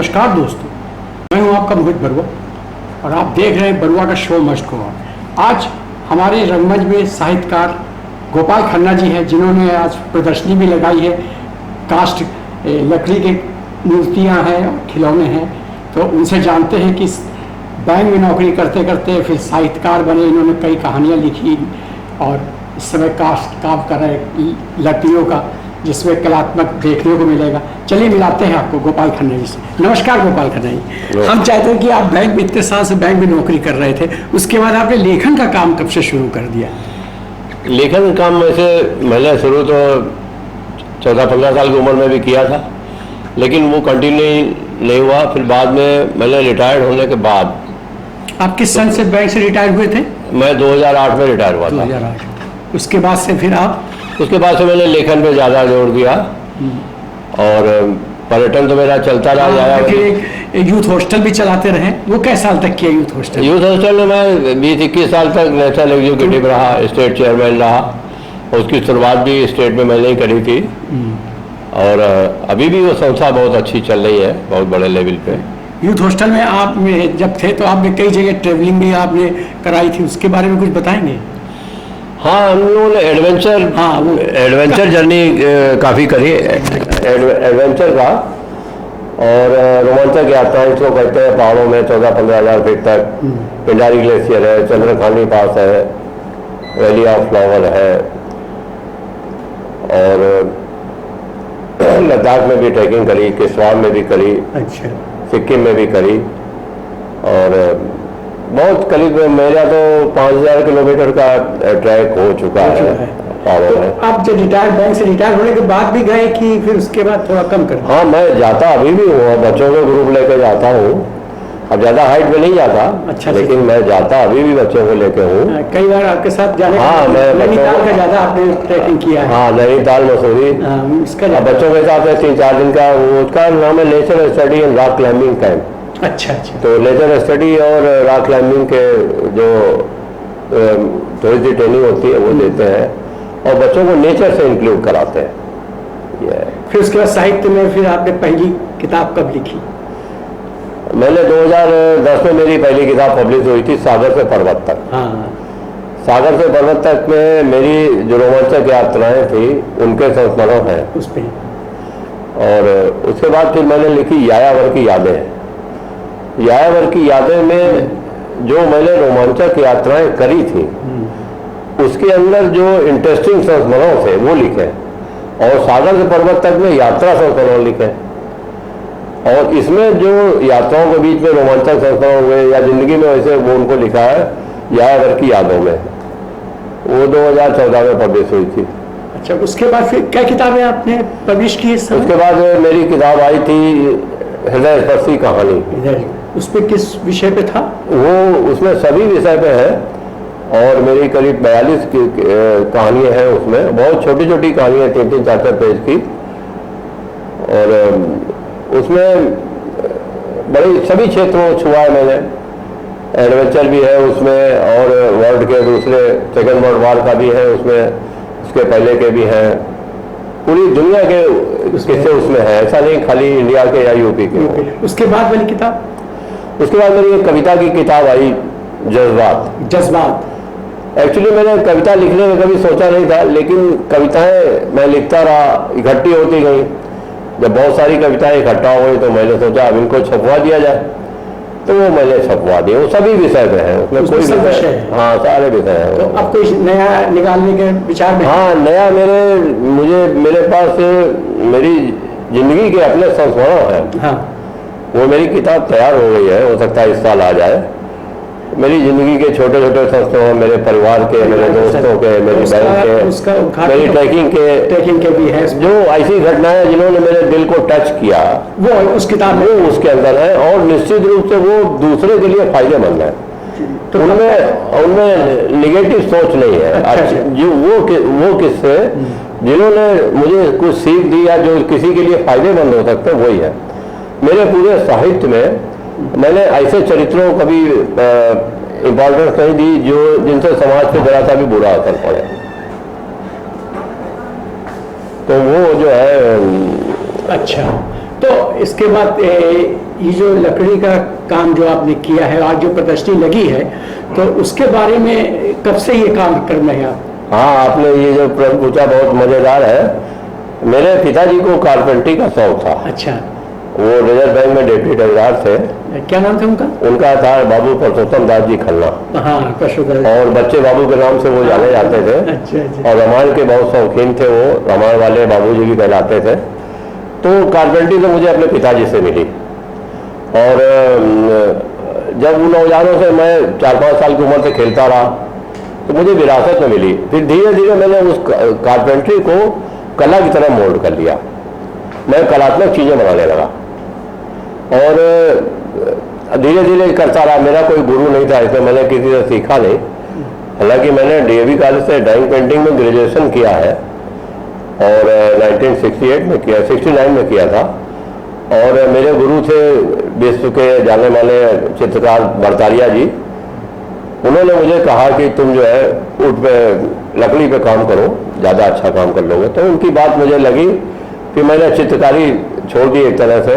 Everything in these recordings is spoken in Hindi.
नमस्कार दोस्तों, मैं हूं आपका मोहित बरुआ और आप देख रहे हैं बरुआ का शो मस्ट गो ऑन। आज हमारे रंगमंच में साहित्यकार गोपाल खन्ना जी हैं, जिन्होंने आज प्रदर्शनी भी लगाई है। कास्ट लकड़ी के मूर्तियां हैं, खिलौने हैं। तो उनसे जानते हैं कि बैंक में नौकरी करते करते फिर साहित्यकार बने। इन्होंने कई कहानियाँ लिखी और इस समय कास्ट काम कर रहे लकड़ियों का, जिसमें कलात्मक देखने को मिलेगा। चलिए मिलाते हैं आपको गोपाल खन्ना जी से। नमस्कार गोपाल खन्ना जी। हम चाहते हैं कि आप बैंक में इतने साल से बैंक में नौकरी कर रहे थे, उसके बाद आपने लेखन का काम कब से शुरू कर दिया? लेखन का काम वैसे मैंने शुरू तो 14-15 साल की उम्र में भी किया था, लेकिन वो कंटिन्यू नहीं हुआ। फिर बाद में मैंने रिटायर्ड होने के बाद। आप किस सन से बैंक से रिटायर हुए थे? मैं 2008 में रिटायर हुआ था। 2008। उसके बाद से फिर आप? उसके बाद से मैंने लेखन पे ज़्यादा जोर दिया और पर्यटन तो मेरा चलता रहा। एक यूथ हॉस्टल भी चलाते रहे, वो कैसे साल तक किया यूथ हॉस्टल? यूथ हॉस्टल में मैं 20-21 साल तक नेशनल एग्जीक्यूटिव रहा, स्टेट चेयरमैन रहा। उसकी शुरुआत भी स्टेट में मैंने ही करी थी और अभी भी वो संस्था बहुत अच्छी चल रही है, बहुत बड़े लेवल पे। यूथ हॉस्टल में आप जब थे तो आपने कई जगह ट्रेवलिंग भी आपने कराई थी, उसके बारे में कुछ बताएंगे? हाँ, हम लोगों ने एडवेंचर जर्नी काफ़ी करी, एडवेंचर का और रोमांचक यात्राएं इसको कहते हैं। पहाड़ों में 14-15 हज़ार फीट तक पिंडारी ग्लेशियर है, चंद्रखानी पास है, वैली ऑफ फ्लावर है और लद्दाख में भी ट्रैकिंग करी, किश्तवाड़ में भी करी, अच्छा, सिक्किम में भी करी और बहुत करीब मेरा तो 5000 किलोमीटर का ट्रैक हो चुका है पहाड़ों में। आप जब रिटायर बैंक से रिटायर होने के बाद भी गए कि फिर उसके बाद थोड़ा कम कर? हाँ, मैं जाता अभी भी हूँ, बच्चों को ग्रुप लेके जाता हूँ। अब ज़्यादा हाइट में नहीं जाता, अच्छा, लेकिन मैं जाता अभी भी बच्चों को लेके हूँ। कई बार आपके साथ जाने? हाँ, मैं नैनीताल का ज़्यादा आपने ट्रैकिंग किया है? हाँ, नैनीताल, मसूरी। इसका बच्चों के साथ 3-4 दिन का, उसका नाम है nature study and rock climbing camp. अच्छा अच्छा। तो लेजर स्टडी और रॉक क्लाइंबिंग के जो थोड़ी सी ट्रेनिंग होती है वो देते हैं और बच्चों को नेचर से इंक्लूड कराते हैं। फिर उसके बाद साहित्य में फिर आपने पहली किताब कब लिखी? मैंने 2010 में मेरी पहली किताब पब्लिश हुई थी, सागर से पर्वत तक। हाँ। सागर से पर्वत तक में मेरी जो रोमांचक यात्राएं थी उनके संस्मरण हैं उस पे। और उसके बाद फिर मैंने लिखी यायावर की यादें। यायावर की यादें में जो मैंने रोमांचक यात्राएं करी थी उसके अंदर जो इंटरेस्टिंग संस्मरण थे वो लिखे और सागर से पर्वत तक में यात्रा संस्मरण लिखे और इसमें जो यात्राओं के बीच में रोमांचक संस्मरण हुए या जिंदगी में वैसे वो उनको लिखा है यायावर की यादों में। वो 2014 में पब्लिश हुई थी। अच्छा, उसके बाद फिर क्या किताबें आपने पब्लिश की? उसके बाद मेरी किताब आई थी हृदय स्पर्शी कहानी। उस पर किस विषय पे था? वो उसमें सभी विषय पे है और मेरी करीब 42 कहानियाँ हैं उसमें। बहुत छोटी छोटी कहानियाँ, 3-3, 4-4 पेज की और उसमें बड़ी सभी क्षेत्रों को छुआ है मैंने। एडवेंचर भी है उसमें और वर्ल्ड के दूसरे सेकेंड वर्ल्ड वॉर का भी है उसमें, उसके पहले के भी हैं, पूरी दुनिया के किस्से उसमें है, ऐसा नहीं खाली इंडिया के या यूपी के। उसके बाद वाली किताब? उसके बाद मेरी एक कविता की किताब आई, जज्बात। एक्चुअली मैंने कविता लिखने में कभी सोचा नहीं था, लेकिन कविताएं मैं लिखता रहा, इकट्ठी होती गई। जब बहुत सारी कविताएं इकट्ठा हो गई तो मैंने सोचा अब इनको छपवा दिया जाए, तो वो मैंने छपवा दिया। वो सभी विषय पे है, उसमें कोई विषय? हाँ, सारे विषय हैं। तो अब कोई नया निकालने के विचार में? हाँ, नया मेरे पास मेरी जिंदगी के अपने संस्मरण हैं। हाँ, वो मेरी किताब तैयार हो गई है, हो सकता है इस साल आ जाए। मेरी जिंदगी के छोटे छोटे संस्मरण, मेरे परिवार के, मेरे दोस्तों के, मेरी बहन के, मेरी ट्रैकिंग के भी है। जो ऐसी घटनाएं जिन्होंने मेरे दिल को टच किया वो उस किताब में, वो उसके अंदर है और निश्चित रूप से वो दूसरे के लिए फायदेमंद है। तो उनमें निगेटिव सोच नहीं है। अच्छा, जो वो किस्से जिन्होंने मुझे कुछ सीख दी या जो किसी के लिए फायदेमंद हो सकते हैं वही है। मेरे पूरे साहित्य में मैंने ऐसे चरित्रों को कभी इम्पोर्टेंस नहीं दी जो जिनसे समाज पे जरा सा भी बुरा असर पड़े। तो वो जो है अच्छा, तो इसके बाद ये जो लकड़ी का काम जो आपने किया है, आज जो प्रदर्शनी लगी है, तो उसके बारे में कब से ये काम कर रहे हैं आप? हाँ, आपने ये जो प्रश्न पूछा बहुत मजेदार है। मेरे पिताजी को कारपेंटरी का शौक था। अच्छा। वो रिजर्व बैंक में डिप्टी ठेकेदार थे। क्या नाम था उनका? उनका था बाबू परसोत्तम दास जी खन्ना। हाँ, परसोत्तम। और बच्चे बाबू के नाम से वो जाने जाते थे। अच्छा, अच्छा। और रामायण के बहुत शौकीन थे वो, रामायण वाले बाबूजी भी कहलाते थे। तो कारपेंटरी तो मुझे अपने पिताजी से मिली। और जब उन औजारों से मैं 4-5 साल की उम्र से खेलता रहा तो मुझे विरासत में मिली। फिर धीरे धीरे मैंने उस कारपेंटरी को कला की तरह मोल्ड कर लिया। मैं कलात्मक चीज़ें बनाने लगा और धीरे धीरे करता रहा। मेरा कोई गुरु नहीं था, इसलिए मैंने किसी से सीखा नहीं। हालांकि मैंने डीएवी कॉलेज से ड्राइंग पेंटिंग में ग्रेजुएशन किया है और 1968 में किया, 69 में किया था। और मेरे गुरु थे विश्व के जाने माने चित्रकार बरतारिया जी। उन्होंने मुझे कहा कि तुम जो है ऊँट पे लकड़ी पे काम करो, ज़्यादा अच्छा काम कर लोगे। तो उनकी बात मुझे लगी कि मैंने चित्रकारी छोड़ दी एक तरह से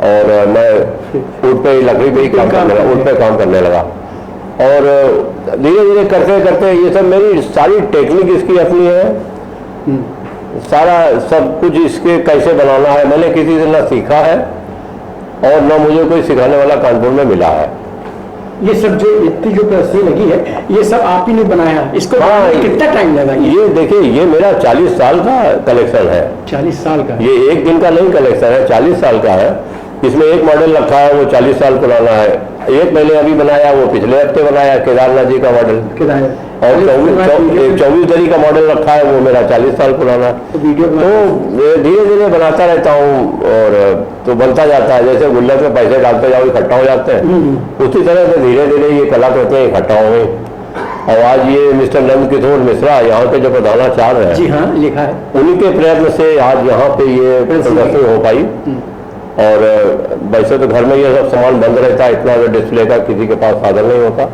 और मैं ऊँट पे लकड़ी पे ही काम करने लगा, ऊँट पे काम करने लगा। और धीरे धीरे करते करते ये सब मेरी सारी टेक्निक इसकी अपनी है, सारा सब कुछ इसके कैसे बनाना है मैंने किसी से ना सीखा है और ना मुझे कोई सिखाने वाला कानपुर में मिला है। ये सब जो इतनी जो प्रदर्शनी लगी है, ये सब आप ही ने बनाया? इसको बनाने में कितना टाइम लगा? ये देखिए, ये मेरा 40 साल का कलेक्शन है। 40 साल का? ये एक दिन का नहीं कलेक्शन है, 40 साल का है। इसमें एक मॉडल रखा है वो 40 साल पुराना है। एक मैंने अभी बनाया, वो पिछले हफ्ते बनाया, केदारनाथ जी का मॉडल। और 24 दरी का मॉडल रखा है, वो मेरा 40 साल पुराना। तो धीरे धीरे बनाता रहता हूँ और तो बनता जाता है। जैसे गुल्लक में पैसे डालते जाओ इकट्ठा हो जाते हैं, उसी तरह से धीरे धीरे ये कलाकृतियाँ इकट्ठा हो गई। और आज ये मिस्टर नंद किशोर मिश्रा यहाँ के जो प्रधानाचार्य हैं, जी हाँ, लिखा है, उन्हीं के प्रयत्न से आज यहाँ पे ये प्रदर्शनी हो पाई। और वैसे तो घर में ये सब सामान बंद रहता है, इतना डिस्प्ले का किसी के पास साधन नहीं होता।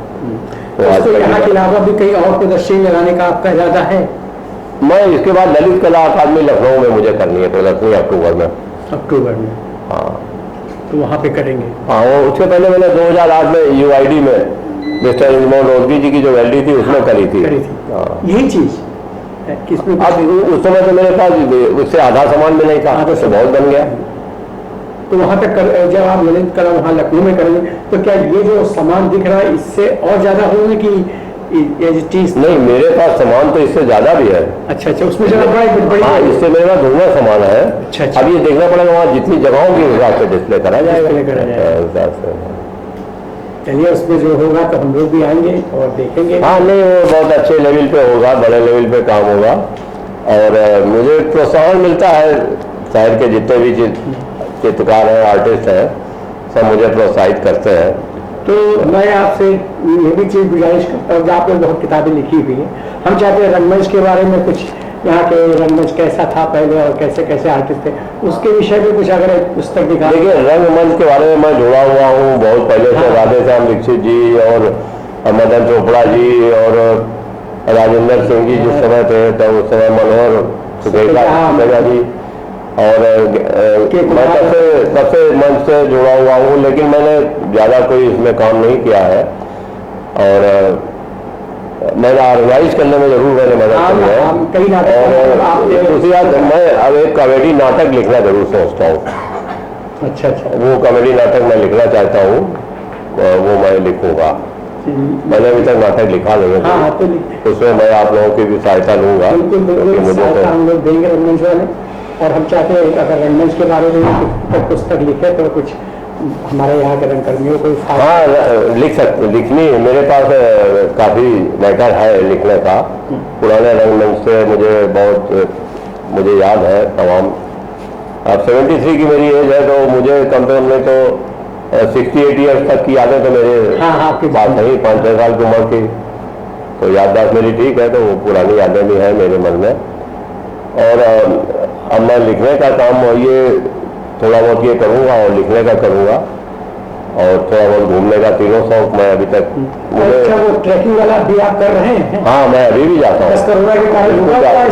तो आज यहाँ के अलावा भी कहीं और प्रदर्शनी लगाने का आपका इरादा है? मैं इसके बाद ललित कला अकादमी लखनऊ में मुझे करनी है प्रदर्शनी अक्टूबर में। अक्टूबर में? हाँ, तो वहाँ पे करेंगे? हाँ, उसके पहले मैंने 2008 में यूआईडी में मिस्टर इंद्रमोहन रोजगी जी की जो गैलरी थी उसमें करी थी। यही चीज किसमें? अब उस समय तो मेरे पास उससे आधा सामान भी नहीं था, तो बहुत बन गया। तो वहाँ तक जब आप ललित कला वहाँ लखनऊ में करेंगे तो क्या ये जो सामान दिख रहा है इससे और ज्यादा होंगे कि ये चीज? नहीं, मेरे पास सामान तो इससे ज्यादा भी है। अच्छा अच्छा, उसमें ज्यादा बड़ा? हाँ, इससे मेरे पास दोनों सामान है। अच्छा अच्छा। अब ये देखना पड़ेगा वहाँ जितनी जगहों के हिसाब से डिस्प्ले करा जाएगा। चलिए, उसमें जो होगा तो हम लोग भी आएंगे और देखेंगे। हाँ, नहीं, वो बहुत अच्छे लेवल पे होगा, बड़े लेवल पे काम होगा। और मुझे प्रोत्साहन मिलता है, शहर के जितने भी चित्रकार हैं, आर्टिस्ट हैं, सब मुझे प्रोत्साहित करते हैं। तो मैं आपसे ये भी चीज़ गुजारिश करता हूँ कि आपने बहुत किताबें लिखी हुई हैं, हम चाहते हैं रंगमंच के बारे में कुछ, यहाँ के रंगमंच कैसा था पहले और कैसे कैसे आर्टिस्ट थे, उसके विषय में कुछ अगर एक पुस्तक दिखा। देखिए, रंगमंच के बारे में मैं जुड़ा हुआ हूँ बहुत पहले से। राधे श्याम दीक्षित जी और मदन चोपड़ा जी और राजेंद्र सिंह जी जिस समय थे, तो उस समय मनोहर सुखेगा जी, और मैं तब से मंच से जुड़ा हुआ हूँ, लेकिन मैंने ज़्यादा कोई इसमें काम नहीं किया है। और मैंने ऑर्गेनाइज करने में जरूर मैंने मदद की है। और दूसरी बात, मैं अब एक कॉमेडी नाटक लिखना जरूर सोचता हूँ। अच्छा अच्छा। वो कॉमेडी नाटक मैं लिखना चाहता हूँ, वो मैं लिखूंगा। मैंने अभी तक नाटक लिखा नहीं है। हाँ, तो उसमें मैं आप लोगों की भी सहायता लूंगा। मुझे हम लोग देंगे रंगमंच वाले, और हम चाहते हैं अगर रंगमंच के बारे में पुस्तक लिखे तो कुछ हमारे यहाँ के रंगकर्मियों को। हाँ, लिख सकते, लिखनी मेरे पास काफ़ी मैटर है लिखने का। पुराने रंगमंच से मुझे याद है तमाम। अब 73 की मेरी एज है, तो मुझे कम से कम तो 68 ईयर्स तक की यादें तो मेरे बात नहीं, 5-6 साल की उम्र की तो याददाश्त मेरी ठीक है, तो वो पुरानी यादें भी हैं मेरे मन में। और अब मैं लिखने का काम ये थोड़ा बहुत ये करूँगा और लिखने का करूँगा, और थोड़ा बहुत घूमने का, तीनों शौक मैं अभी तक मुझे। अच्छा, वो ट्रैकिंग वाला भी आप कर रहे हैं? हाँ, मैं अभी भी जाता हूँ,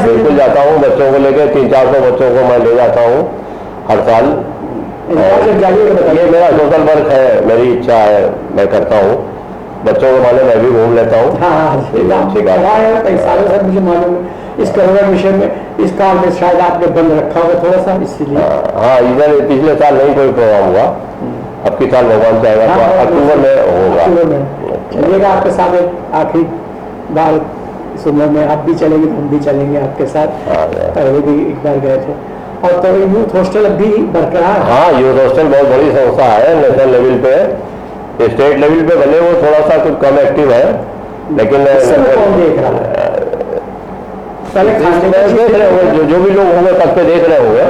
बिल्कुल जाता हूँ। बच्चों को लेकर 300-400 बच्चों को मैं ले जाता हूँ हर साल जब जाइए तो बताइए। ये मेरा सोशल वर्क है, मेरी इच्छा है, मैं करता हूँ। बच्चों के माने मैं भी घूम लेता हूँ। हाँ हाँ, अच्छी बात करा है कई सालों से, मुझे मालूम है। इस कोरोना विषय में इस काल में शायद आपने बंद रखा होगा थोड़ा सा, इसीलिए। हाँ, इधर पिछले साल नहीं कोई प्रोग्राम हुआ, अब की साल भगवान चाहेगा तो अक्टूबर में होगा। अक्टूबर में चलिएगा आपके साथ एक आखिरी बार इस उम्र में। आप भी चलेंगे तो हम भी चलेंगे आपके साथ। पहले भी एक बार गए थे। और तो यूथ हॉस्टल अब भी बरकरार है। हाँ, यूथ हॉस्टल बहुत बड़ी संस्था है, नेशनल लेवल पे, स्टेट लेवल पे भले वो थोड़ा सा कुछ कम एक्टिव है, लेकिन कौन देख रहा है? पहले देख रहे होंगे, जो भी लोग होंगे तब पे देख रहे होंगे,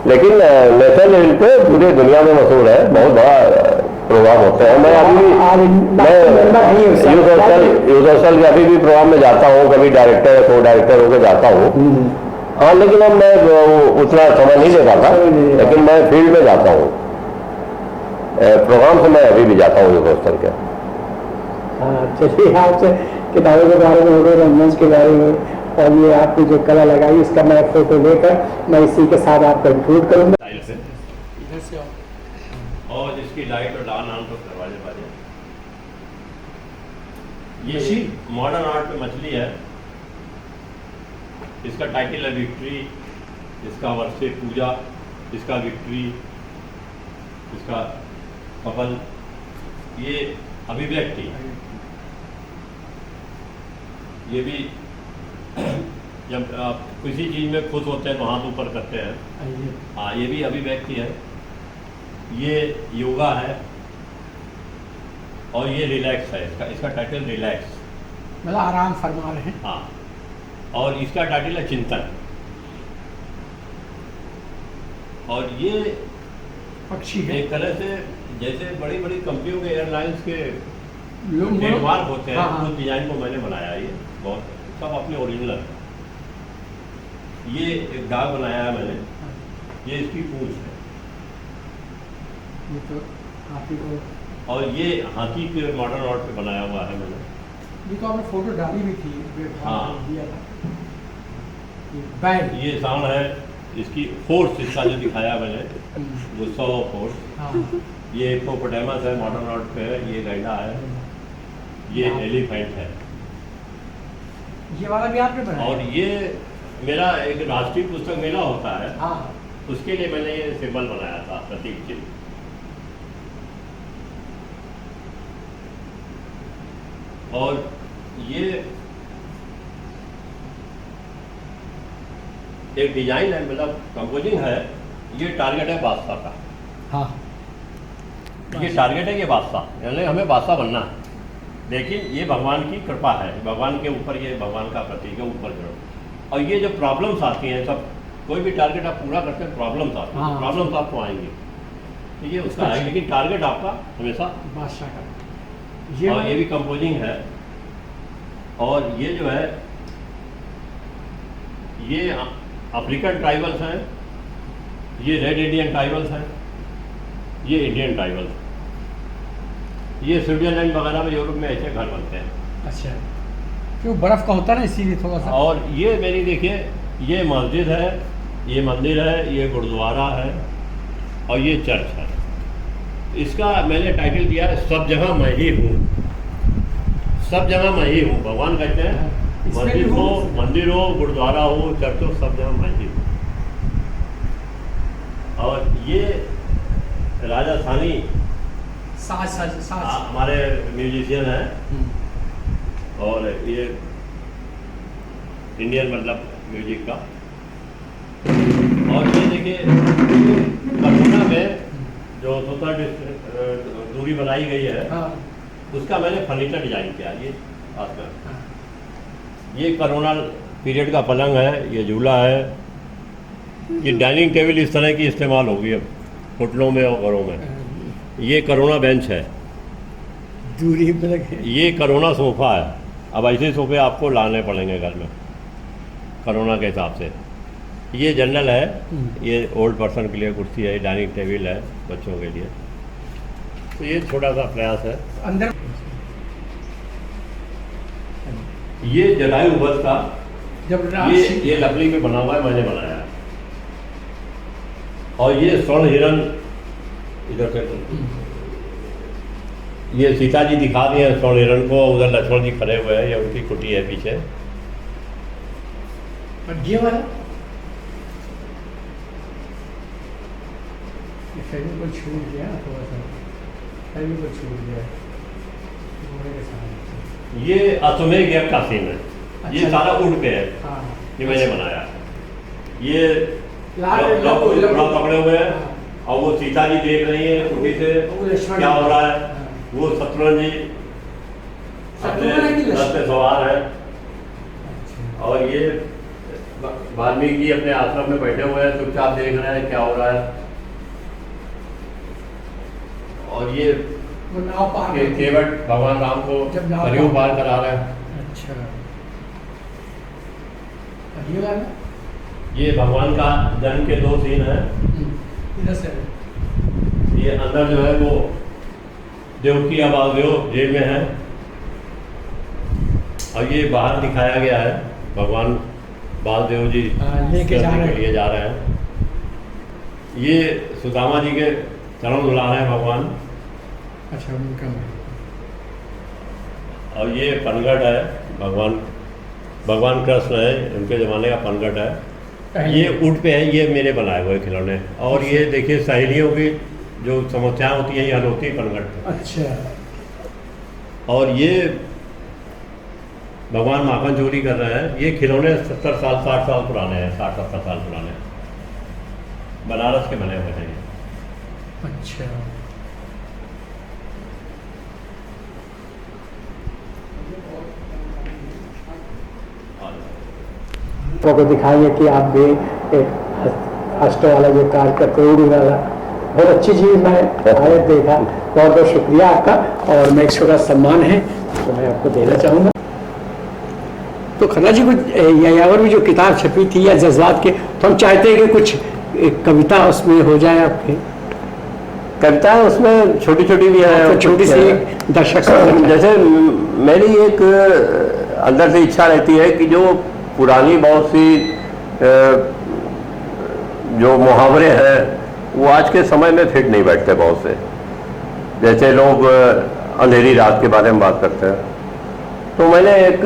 लेकिन नेशनल लेवल पे पूरी दुनिया में मशहूर है, बहुत बड़ा प्रोग्राम होते हैं। मैं अभी भी मैं यूथ हॉस्टल के अभी भी प्रोग्राम में जाता हूँ, कभी डायरेक्टर को डायरेक्टर होकर जाता हूँ। हाँ, लेकिन अब मैं उतना समय नहीं दे पाता, लेकिन मैं फील्ड में जाता हूँ, प्रोग्राम से मैं अभी भी जाता हूँ यूथ हॉस्टल के। हाँ, चलिए आपसे किताबों के बारे में हो गए, रंगमंच के बारे में, और ये आपकी जो कला लगाई इसका मैं फोटो लेकर मैं इसी के साथ आप कंक्लूड करूँगा। इधर से और इसकी लाइट और डाल नाम तो दरवाजे बाजे। ये मॉडर्न आर्ट में मछली है, इसका टाइटल है विक्ट्री, इसका वर्षे पूजा, इसका विक्ट्री, इसका कपल, ये अभिव्यक्ति, ये भी जब आप किसी चीज़ में खुश होते हैं तो हाथ ऊपर करते हैं। हाँ, ये भी अभिव्यक्ति है। ये योगा है और ये रिलैक्स है, इसका टाइटल रिलैक्स, मतलब आराम फरमा रहे हैं। हाँ, और इसका टाइटल है चिंतन। और ये पक्षी है एक तरह से जैसे बड़ी बड़ी कंपनियों के एयरलाइंस के लोग ट्रेडमार्क होते हैं, हाँ, उस डिजाइन को मैंने बनाया। ये बहुत सब अपने ओरिजिनल है। ये एक डाग बनाया है मैंने, ये इसकी पूंछ है। ये तो हाथी को, और ये हाथी के मॉडर्न आर्ट पे बनाया हुआ है मैंने। ये तो आपने फोटो डाली भी थी। हाँ, दिया था। ये बैग, ये सांड है, इसकी फोर्स इसका जो दिखाया मैंने, वो 100 फोर्स। हाँ, ये हिप्पोपोटामस है, मॉडर्न आर्ट पे है। ये गैंडा है, ये एलिफेंट है। ये वाला भी आपने बनाया? और ये मेरा एक राष्ट्रीय पुस्तक मेला होता है, हाँ, उसके लिए मैंने ये सिंबल बनाया था, प्रतीक चिन्ह। और ये एक डिजाइन है, मतलब कंपोजिंग है। ये टारगेट है बादशाह का। हाँ, ये टारगेट है, ये बादशाह, यानी हमें बादशाह बनना है। लेकिन ये भगवान की कृपा है, भगवान के ऊपर, ये भगवान का प्रतीक है, ऊपर करो। और ये जो प्रॉब्लम्स आती हैं, सब कोई भी टारगेट आप पूरा करते हैं, प्रॉब्लम्स आती हैं। हाँ। प्रॉब्लम्स आपको आएंगी, तो ये उसका है, लेकिन टारगेट आपका हमेशा। बादशाह का और ये भी कंपोजिंग है। और ये जो है, ये अफ्रीकन ट्राइबल्स हैं, ये रेड इंडियन ट्राइबल्स हैं, ये इंडियन ट्राइबल्स। ये स्विट्जरलैंड वगैरह में, यूरोप में ऐसे घर बनते हैं। अच्छा, क्यों बर्फ का होता है ना, इसीलिए थोड़ा सा। और ये मेरी देखिए, ये मस्जिद है, ये मंदिर है, ये गुरुद्वारा है, और ये चर्च है। इसका मैंने टाइटल दिया है, सब जगह मैं ही हूँ। सब जगह मैं ही हूँ। भगवान कहते हैं, मस्जिद हो, मंदिर हो, गुरुद्वारा हो, चर्च हो, सब जगह मैं ही हूँ। और ये राजस्थानी हमारे म्यूजिशियन हैं, और ये इंडियन मतलब म्यूजिक का। और ये देखिए, करोना में जो सोशल दूरी बनाई गई है, हाँ, उसका मैंने फर्नीचर डिजाइन किया। ये खासकर ये कोरोना पीरियड का पलंग है, ये झूला है, ये डाइनिंग टेबल इस तरह की इस्तेमाल होगी अब होटलों में और घरों में। ये कोरोना बेंच है, दूरी पे लगे। ये कोरोना सोफ़ा है। अब ऐसे सोफ़े आपको लाने पड़ेंगे घर में कोरोना के हिसाब से। ये जनरल है, ये ओल्ड पर्सन के लिए कुर्सी है, डाइनिंग टेबल है बच्चों के लिए। तो ये छोटा सा प्रयास है। अंदर ये जटायु वध का, जब ये लकड़ी पे बना हुआ है, मैंने बनाया है। और ये स्वर्ण हिरण इधर से ये सीता जी दिखा दिए स्वर्ण हिरण को, उधर लक्ष्मण जी खड़े हुए हैं, ये उनकी कुटी है पीछे। और ये वाला को छूट गया थोड़ा सा, को छूट गया घोड़े के साथ। ये अश्वमेध यज्ञ का सीन है। अच्छा। ये सारा ऊँट पे है, हाँ ये मैंने बनाया। ये लाल लोग पकड़े हुए हैं और वो सीता जी देख रही है कुटी से क्या हो रहा है। वो शत्रुघ्न जी अपने रथ पे सवार है और ये वाल्मीकि अपने आश्रम में बैठे हुए हैं, चुपचाप देख रहे हैं क्या हो रहा है। और ये केवट भगवान राम को सरयू पार करा रहे हैं। अच्छा। और ये वाला ये भगवान का जन्म के 2 सीन है। इधर से ये अंदर जो है वो देवकी या वासुदेव जेल में है और ये बाहर दिखाया गया है भगवान वासुदेव जी लेके जा रहे के लिए जा रहे हैं। ये सुदामा जी के चरण धुला रहे हैं भगवान। अच्छा उनका। और ये पनघट है, भगवान कृष्ण है, उनके ज़माने का पनघट है। ये ऊँट पे है, ये मेरे बनाए हुए खिलौने। और ये देखिए सहेलियों की जो समस्याएं होती हैं ये हल होती है पनघट पे। अच्छा। और ये भगवान माखन चोरी कर रहे हैं। ये खिलौने 70 साल 60 साल पुराने हैं, 60-70 साल पुराने, बनारस के बने हुए हैं ये। अच्छा। को दिखाएंगे कि आप भी हस्त वाला जो कार्य करते हो वाला बहुत अच्छी चीज़ मैं आए देखा। बहुत बहुत शुक्रिया आपका और मैं एक छोटा सम्मान है तो मैं आपको देना चाहूँगा। तो खन्ना जी कुछ यावर में जो किताब छपी थी या जज्बात के, तो हम चाहते हैं कि कुछ एक कविता उसमें हो जाए आपकी। कविता उसमें छोटी छोटी भी है, तो छोटी सी दर्शक जैसे मेरी एक अंदर से इच्छा रहती है कि जो पुरानी बहुत सी जो मुहावरे हैं वो आज के समय में फिट नहीं बैठते बहुत से। जैसे लोग अंधेरी रात के बारे में बात करते हैं, तो मैंने एक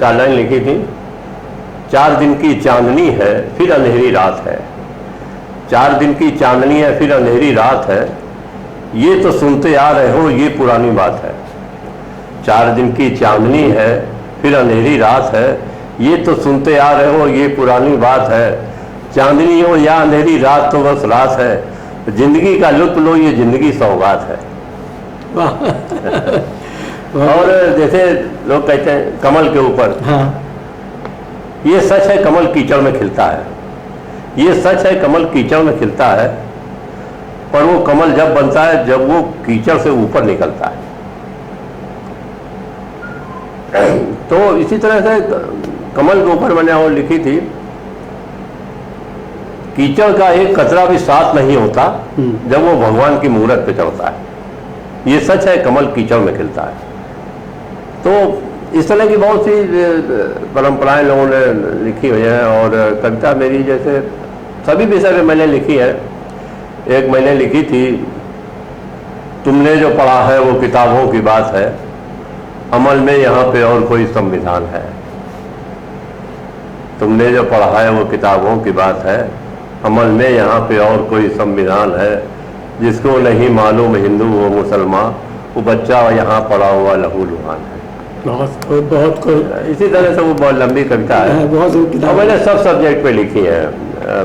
4 लाइन लिखी थी। 4 दिन की चांदनी है फिर अंधेरी रात है, 4 दिन की चांदनी है फिर अंधेरी रात है, ये तो सुनते आ रहे हो ये पुरानी बात है। 4 दिन की चांदनी है फिर अंधेरी रात है, ये तो सुनते आ रहे हो ये पुरानी बात है। चांदनी हो या अंधेरी रात तो बस रात है, जिंदगी का लुत्फ लो ये जिंदगी सौगात है। और जैसे लोग कहते हैं कमल के ऊपर, हाँ। ये सच है कमल कीचड़ में खिलता है, ये सच है कमल कीचड़ में खिलता है, पर वो कमल जब बनता है जब वो कीचड़ से ऊपर निकलता है। तो इसी तरह से कमल के ऊपर मैंने वो लिखी थी, कीचड़ का एक कतरा भी साथ नहीं होता जब वो भगवान की मूरत पे चढ़ता है। ये सच है कमल कीचड़ में खिलता है। तो इस तरह की बहुत सी परंपराएं लोगों ने लिखी हुई हैं। और कविता मेरी जैसे सभी विषय पे मैंने लिखी है। एक मैंने लिखी थी, तुमने जो पढ़ा है वो किताबों की बात है, अमल में यहाँ पे और कोई संविधान है। तुमने जो पढ़ा है वो किताबों की बात है, अमल में यहाँ पे और कोई संविधान है। जिसको नहीं मालूम हिंदू वो मुसलमान, वो बच्चा यहाँ पढ़ा हुआ लहू लुहान है। बहुत इसी तरह से वो बहुत लंबी कविता है। और मैंने सब सब्जेक्ट पे लिखी है,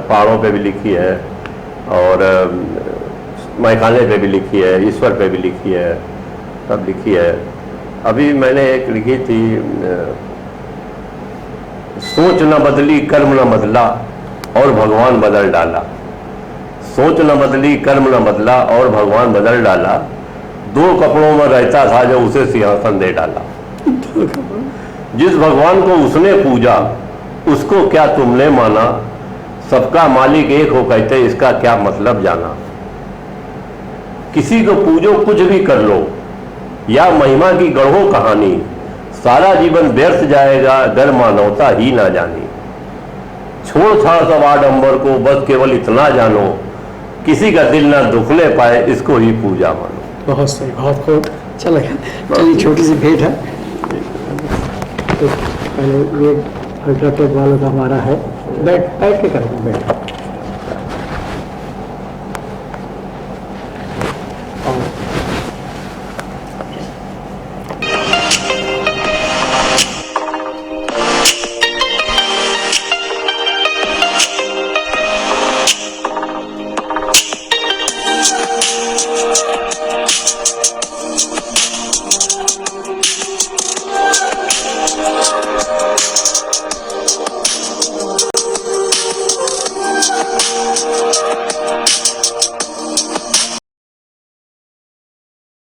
पहाड़ों पे भी लिखी है और मैखाने पे भी लिखी है, ईश्वर पे भी लिखी है, सब लिखी है। अभी मैंने एक लिखी थी, सोच न बदली कर्म न बदला और भगवान बदल डाला। सोच न बदली कर्म न बदला और भगवान बदल डाला, 2 कपड़ों में रहता था जो उसे सिंहासन दे डाला। जिस भगवान को उसने पूजा उसको क्या तुमने माना, सबका मालिक एक हो कहते इसका क्या मतलब जाना। किसी को पूजो कुछ भी कर लो या महिमा की गढ़ो कहानी, सारा जीवन व्यर्थ जाएगा अगर मानवता ही ना जानी। छोड़ छाड़ सब आडंबर को बस केवल इतना जानो किसी का दिल ना दुखने पाए, इसको ही पूजा मानो। बहुत सही, बहुत खूब। चलिए चलिए, छोटी सी भेंट है। तो पहले ये अल्ट्राटेक वालों का हमारा है, बैठ बैठ के करेंगे, बैठ।